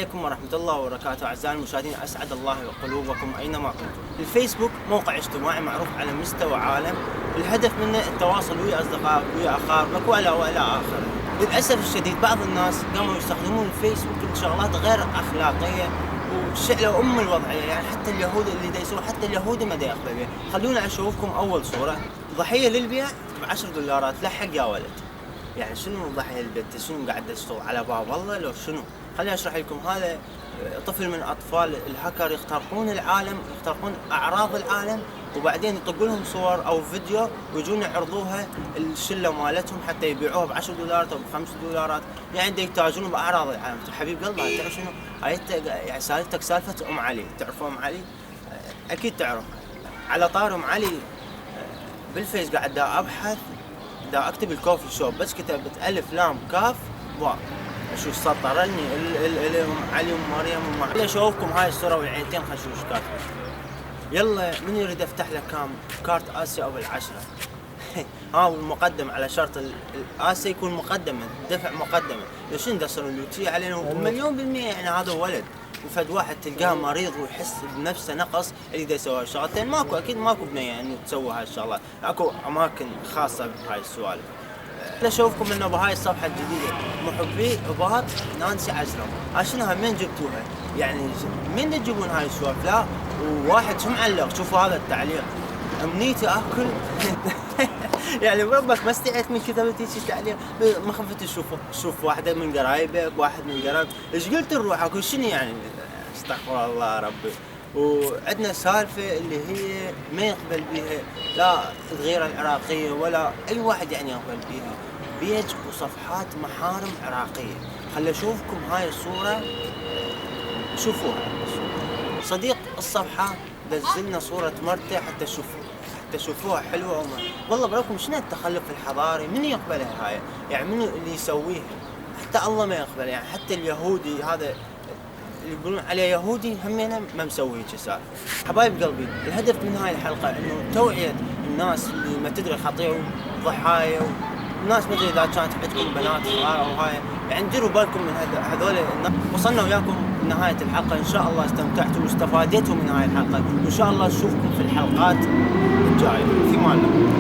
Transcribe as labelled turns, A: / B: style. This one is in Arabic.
A: عليكم ورحمة الله وبركاته أعزائي المشاهدين، أسعد الله قلوبكم أينما كنتم. الفيسبوك موقع اجتماعي معروف على مستوى عالم، الهدف منه التواصل ويا أصدقائك ويا أقاربك وإلى آخره. للأسف الشديد بعض الناس قاموا يستخدمون الفيسبوك لشغلات غير أخلاقية وشعلوا الوضعية، يعني حتى اليهود اللي دا يسوون حتى اليهودي ما دا يقبل بيه. خلونا أشوفكم أول صورة، ضحية للبيع ب$10 لحق يا ولد. يعني شنو ضحية البيت؟ شنو قاعد تشتغل على باب الله لو شنو؟ خليني اشرح لكم. هذا طفل من اطفال الهاكر يخترقون العالم، يخترقون اعراض العالم، وبعدين يطقوا لهم صور او فيديو ويجون يعرضوها الشله مالتهم حتى يبيعوها ب$10 او ب$5. يعني يتاجرون باعراض العالم. حبيب قلبي تعرف شنو؟ يعني سالفتك سالفه ام علي، تعرفوا ام علي؟ اكيد تعرف. على طار ام علي بالفيس قاعد ابحث، اكتب الكوفي شوب، بس كتبت ألف لام كاف واو، شو سطرني علي ومريم خليني اشوفكم هاي الصورة والعينتين. خلينا نشوف ايش كاتبه. يلا من يريد افتح له كارت اسيا او بال10. ها والمقدم على شرط الاسيا يكون مقدما، دفع مقدما. ليش ندسرون اللوتية علينا مليون%؟ يعني هذا ولد وفد واحد تلقاه مريض ويحس بنفسه نقص اللي دا يسوي هالشغلتين. ماكو اكيد ماكو بنيه انه تسوي هاي الشغلات، اكو اماكن خاصه بهاي السوالف. اشوفكم انه بهاي الصفحه الجديده محبي اباط نانسي عجرم. شنو من جبتوها؟ يعني من تجيبون هاي السوالف؟ لا وواحد شو معلق، شوفوا هذا التعليق، امنيتي اكل. يعني بربك ما استعيت من كتابتي شي تعليق، ما خفت شوف واحده من قرايبك، واحد من قرايبك، ايش قلت لروحك وشنو يعني؟ استغفر الله ربي. وعندنا سالفه اللي هي ما يقبل بها لا الغيره العراقيه ولا اي واحد يعني يقبل بها، بيج وصفحات محارم عراقيه. خلي اشوفكم هاي الصوره، شوفوها. صديق الصفحه نزلنا صوره مرته حتى تشوفوها حلوه وما والله براكم شنو التخلف الحضاري؟ من يقبلها هاي؟ يعني من اللي يسويها؟ حتى الله ما يقبل. يعني حتى اليهودي هذا اللي يقولون عليه يهودي همينه ما مسوي هيك سالفه. حبايب قلبي، الهدف من هاي الحلقه انه توعيه الناس اللي ما تدري خطيئه وضحايا، الناس ما ادري اذا كانت عندكم بنات صغار او هاي، يعني ديروا بالكم من هذول الناس. وصلنا وياكم لنهايه الحلقه، ان شاء الله استمتعتوا واستفادتوا من هاي الحلقه، وان شاء الله نشوفكم في الحلقات الجايه. في مالنا.